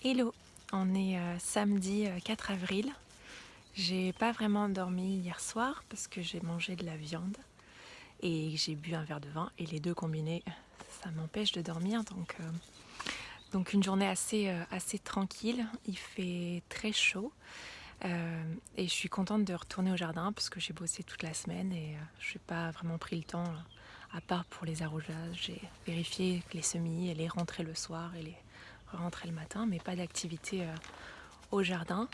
Hello, on est samedi 4 avril. J'ai pas vraiment dormi hier soir parce que j'ai mangé de la viande et j'ai bu un verre de vin et les deux combinés, ça m'empêche de dormir. Donc une journée assez tranquille, il fait très chaud et je suis contente de retourner au jardin parce que j'ai bossé toute la semaine et je n'ai pas vraiment pris le temps, à part pour les arrosages. J'ai vérifié les semis et les rentrer le soir et les rentrer le matin, mais pas d'activité au jardin.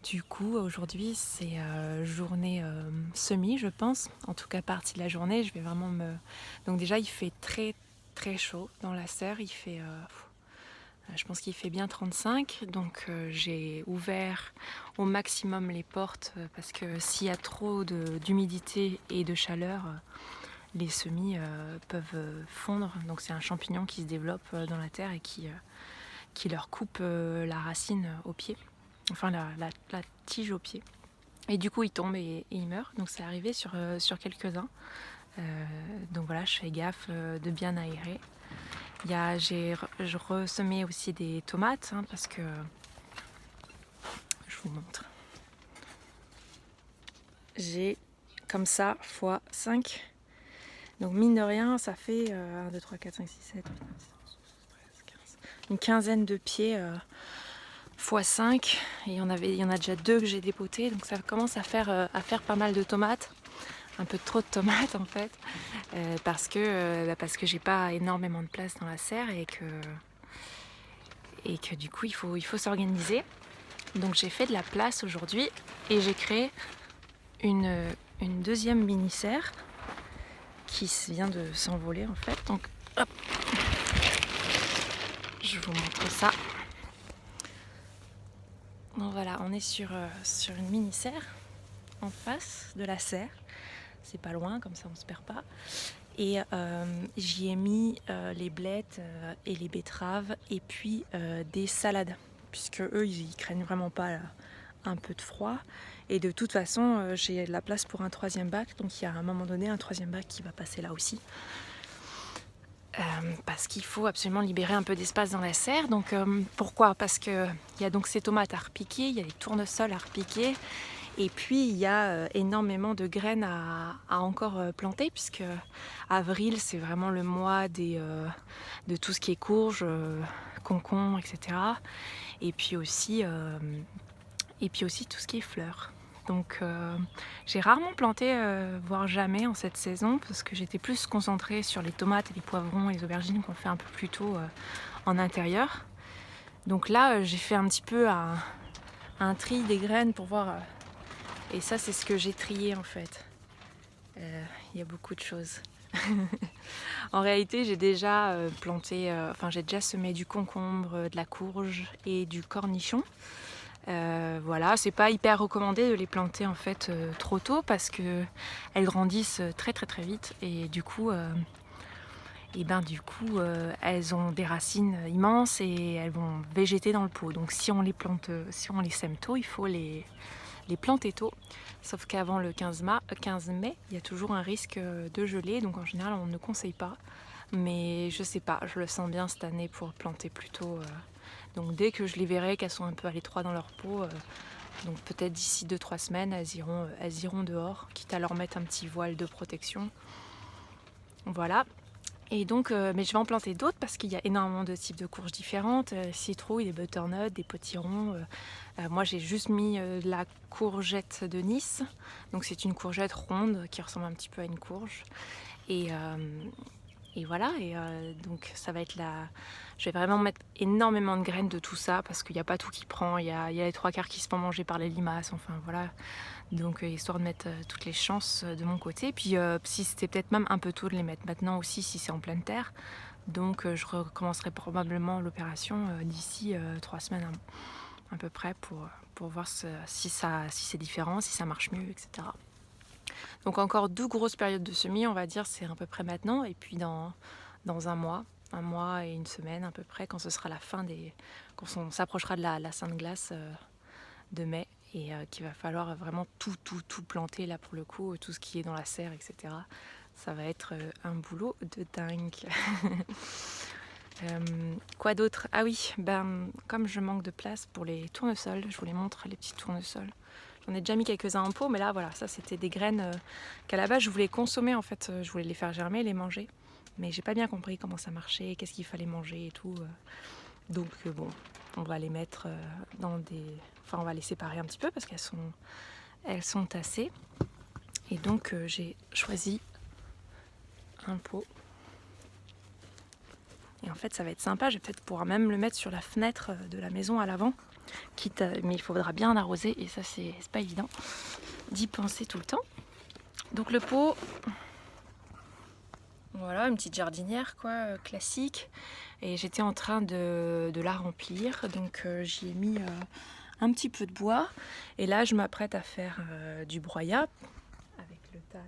Du coup, aujourd'hui, c'est journée semis, je pense. En tout cas, partie de la journée, je vais vraiment me... Donc déjà, il fait très très chaud dans la serre. Il fait, je pense qu'il fait bien 35. Donc j'ai ouvert au maximum les portes parce que s'il y a trop d'humidité et de chaleur, les semis peuvent fondre. Donc c'est un champignon qui se développe dans la terre et qui leur coupe la racine au pied. Enfin la tige au pied. Et du coup, il tombe et il meurt. Donc c'est arrivé sur quelques-uns. Donc voilà, je fais gaffe de bien aérer. Je ressemais aussi des tomates parce que je vous montre. J'ai comme ça fois 5. Donc mine de rien, ça fait 1, 2, 3, 4, 5, 6, 7, 8, 9, 10, 11, 12, 13, 15. Une quinzaine de pieds fois 5. Et il y en a déjà 2 que j'ai dépotés. Donc ça commence à faire pas mal de tomates. Un peu trop de tomates en fait. Parce que j'ai pas énormément de place dans la serre et que du coup il faut s'organiser. Donc j'ai fait de la place aujourd'hui et j'ai créé une deuxième mini-serre qui vient de s'envoler en fait. Donc hop, je vous montre ça. Donc voilà, on est sur une mini-serre en face de la serre. C'est pas loin, comme ça on se perd pas. Et j'y ai mis les blettes et les betteraves et puis des salades, puisque eux ils craignent vraiment pas un peu de froid. Et de toute façon j'ai de la place pour un troisième bac, donc il y a à un moment donné un troisième bac qui va passer là aussi. Parce qu'il faut absolument libérer un peu d'espace dans la serre. Donc pourquoi? Parce qu'il y a donc ces tomates à repiquer, il y a les tournesols à repiquer. Et puis il y a énormément de graines à encore planter, puisque avril c'est vraiment le mois de tout ce qui est courge, concombre, etc. Et puis aussi tout ce qui est fleurs. Donc j'ai rarement planté, voire jamais en cette saison, parce que j'étais plus concentrée sur les tomates et les poivrons et les aubergines qu'on fait un peu plus tôt en intérieur. Donc là j'ai fait un petit peu un tri des graines pour voir. Et ça, c'est ce que j'ai trié en fait. Il y a beaucoup de choses. En réalité, j'ai déjà j'ai déjà semé du concombre, de la courge et du cornichon. Voilà, c'est pas hyper recommandé de les planter en fait trop tôt parce que elles grandissent très très très vite et du coup, elles ont des racines immenses et elles vont végéter dans le pot. Donc si on les plante, si on les sème tôt, il faut les planter tôt. Sauf qu'avant le 15 mai, il y a toujours un risque de gelée, donc en général on ne conseille pas. Mais je sais pas, je le sens bien cette année pour planter plus tôt. Donc dès que je les verrai qu'elles sont un peu à l'étroit dans leur peau, donc peut-être d'ici 2-3 semaines, elles iront dehors, quitte à leur mettre un petit voile de protection. Voilà. Et donc, mais je vais en planter d'autres parce qu'il y a énormément de types de courges différentes, citrouilles, des butternuts, des potirons. Moi, j'ai juste mis de la courgette de Nice. Donc, c'est une courgette ronde qui ressemble un petit peu à une courge. Et, voilà. Et donc, ça va être la. Je vais vraiment mettre énormément de graines de tout ça parce qu'il n'y a pas tout qui prend. Il y a les 3/4 qui se font manger par les limaces. Enfin, voilà. Donc histoire de mettre toutes les chances de mon côté. Puis si c'était peut-être même un peu tôt de les mettre maintenant aussi si c'est en pleine terre. Donc je recommencerai probablement l'opération d'ici 3 semaines à peu près pour voir si c'est différent, si ça marche mieux, etc. Donc encore 2 grosses périodes de semis, on va dire, c'est à peu près maintenant. Et puis dans un mois et une semaine à peu près, quand ce sera la fin quand on s'approchera de la Sainte Glace de mai. Et qu'il va falloir vraiment tout planter là pour le coup, tout ce qui est dans la serre, etc. Ça va être un boulot de dingue. Quoi d'autre? Ah oui, comme je manque de place pour les tournesols, je vous les montre, les petits tournesols. J'en ai déjà mis quelques-uns en pot, mais là voilà, ça c'était des graines qu'à la base je voulais consommer en fait, je voulais les faire germer, les manger. Mais j'ai pas bien compris comment ça marchait, qu'est-ce qu'il fallait manger et tout. Donc bon, on va les mettre dans des... Enfin on va les séparer un petit peu parce elles sont tassées. Et donc j'ai choisi un pot. Et en fait ça va être sympa, je vais peut-être pouvoir même le mettre sur la fenêtre de la maison à l'avant. Mais il faudra bien arroser et ça c'est pas évident d'y penser tout le temps. Donc le pot, voilà, une petite jardinière quoi, classique. Et j'étais en train de la remplir, donc j'y ai mis un petit peu de bois. Et là je m'apprête à faire du broyat avec le tas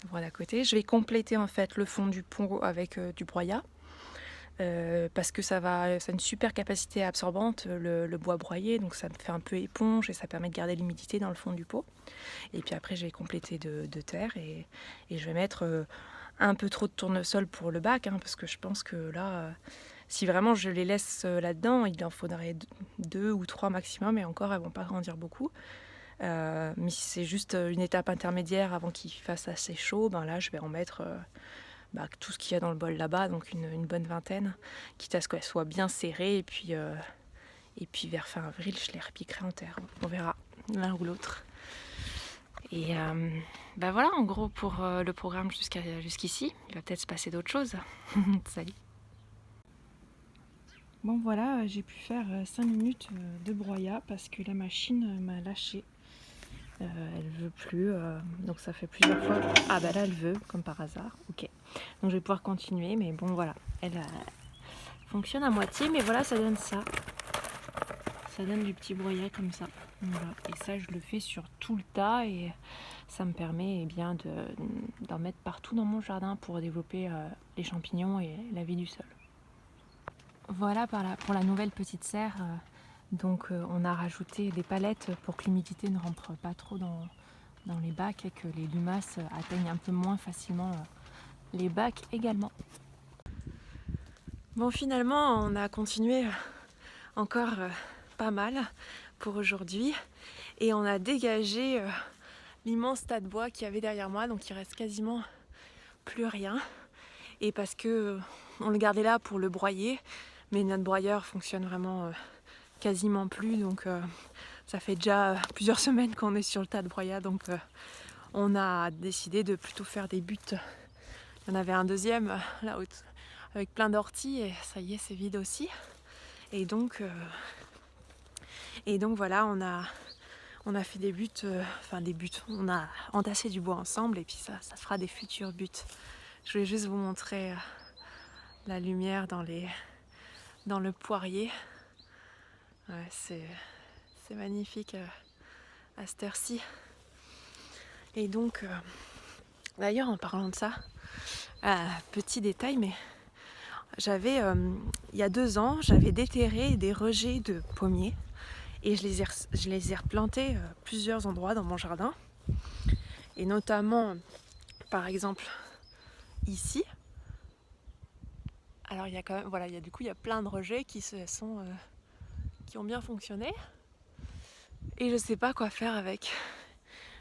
de bois d'à côté. Je vais compléter en fait le fond du pot avec du broyat. Parce que ça a une super capacité absorbante, le bois broyé, donc ça me fait un peu éponge et ça permet de garder l'humidité dans le fond du pot. Et puis après je vais compléter de terre et je vais mettre un peu trop de tournesol pour le bac, hein, parce que je pense que là, si vraiment je les laisse là-dedans, il en faudrait 2 ou 3 maximum et encore elles vont pas grandir beaucoup. Mais si c'est juste une étape intermédiaire avant qu'il fasse assez chaud, là je vais en mettre... tout ce qu'il y a dans le bol là-bas, donc une bonne vingtaine, quitte à ce qu'elle soit bien serrée, et puis vers fin avril, je les repiquerai en terre. On verra l'un ou l'autre. Et voilà, en gros, pour le programme jusqu'ici. Il va peut-être se passer d'autres choses. Salut. Bon voilà, j'ai pu faire 5 minutes de broyat parce que la machine m'a lâché. Elle veut plus, donc ça fait plusieurs fois. Ah bah là elle veut, comme par hasard. Ok. Donc je vais pouvoir continuer, mais bon voilà, elle fonctionne à moitié, mais voilà, ça donne ça. Ça donne du petit broyat comme ça. Voilà. Et ça je le fais sur tout le tas et ça me permet d'en mettre partout dans mon jardin pour développer les champignons et la vie du sol. Voilà pour la nouvelle petite serre. Donc on a rajouté des palettes pour que l'humidité ne rentre pas trop dans les bacs et que les limaces atteignent un peu moins facilement les bacs également. Bon finalement on a continué encore pas mal pour aujourd'hui et on a dégagé l'immense tas de bois qu'il y avait derrière moi, donc il reste quasiment plus rien. Et parce que on le gardait là pour le broyer, mais notre broyeur fonctionne vraiment quasiment plus, donc ça fait déjà plusieurs semaines qu'on est sur le tas de broyat, donc on a décidé de plutôt faire des buts. Il y en avait un deuxième là-haut avec plein d'orties et ça y est, c'est vide aussi. Et donc voilà, on a fait des buts, on a entassé du bois ensemble et puis ça fera des futurs buts. Je voulais juste vous montrer la lumière dans le poirier. Ouais, c'est magnifique à cette heure-ci. Et donc, d'ailleurs, en parlant de ça, petit détail, mais il y a 2 ans, j'avais déterré des rejets de pommiers et je les ai replantés plusieurs endroits dans mon jardin. Et notamment, par exemple, ici. Alors il y a quand même, voilà, il y a plein de rejets qui ont bien fonctionné. Et je sais pas quoi faire avec.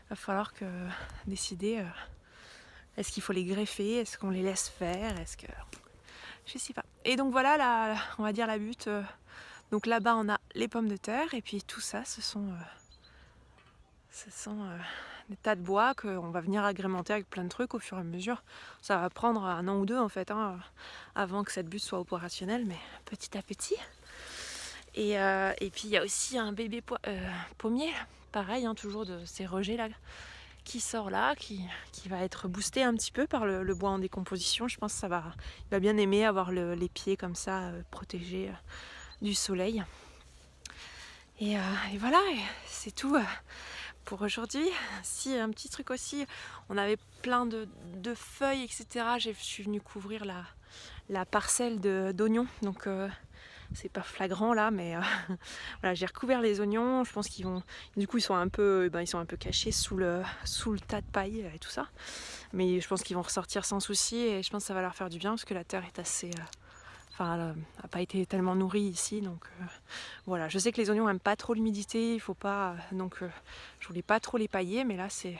Il va falloir décider. Est-ce qu'il faut les greffer? Est-ce qu'on les laisse faire? Je sais pas. Et donc voilà, on va dire la butte. Donc là-bas on a les pommes de terre et puis tout ça, ce sont des tas de bois qu'on va venir agrémenter avec plein de trucs au fur et à mesure. Ça va prendre 1 an ou 2 en fait, avant que cette butte soit opérationnelle, mais petit à petit. Et puis il y a aussi un bébé pommier, pareil, toujours de ces rejets là, qui sort là, qui va être boosté un petit peu par le bois en décomposition. Je pense que il va bien aimer avoir les pieds comme ça, protégés du soleil. Et voilà, c'est tout pour aujourd'hui. Si, un petit truc aussi, on avait plein de feuilles, etc. Je suis venue couvrir la parcelle d'oignons, donc c'est pas flagrant là, mais voilà, j'ai recouvert les oignons. Je pense qu'ils sont un peu cachés sous le tas de paille et tout ça, mais je pense qu'ils vont ressortir sans souci et je pense que ça va leur faire du bien parce que la terre est Enfin, elle n'a pas été tellement nourrie ici, donc voilà. Je sais que les oignons n'aiment pas trop l'humidité, il faut pas, donc je voulais pas trop les pailler, mais là c'est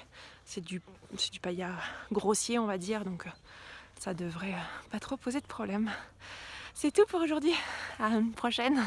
du paillage grossier, on va dire, donc ça devrait pas trop poser de problème. C'est tout pour aujourd'hui, à une prochaine.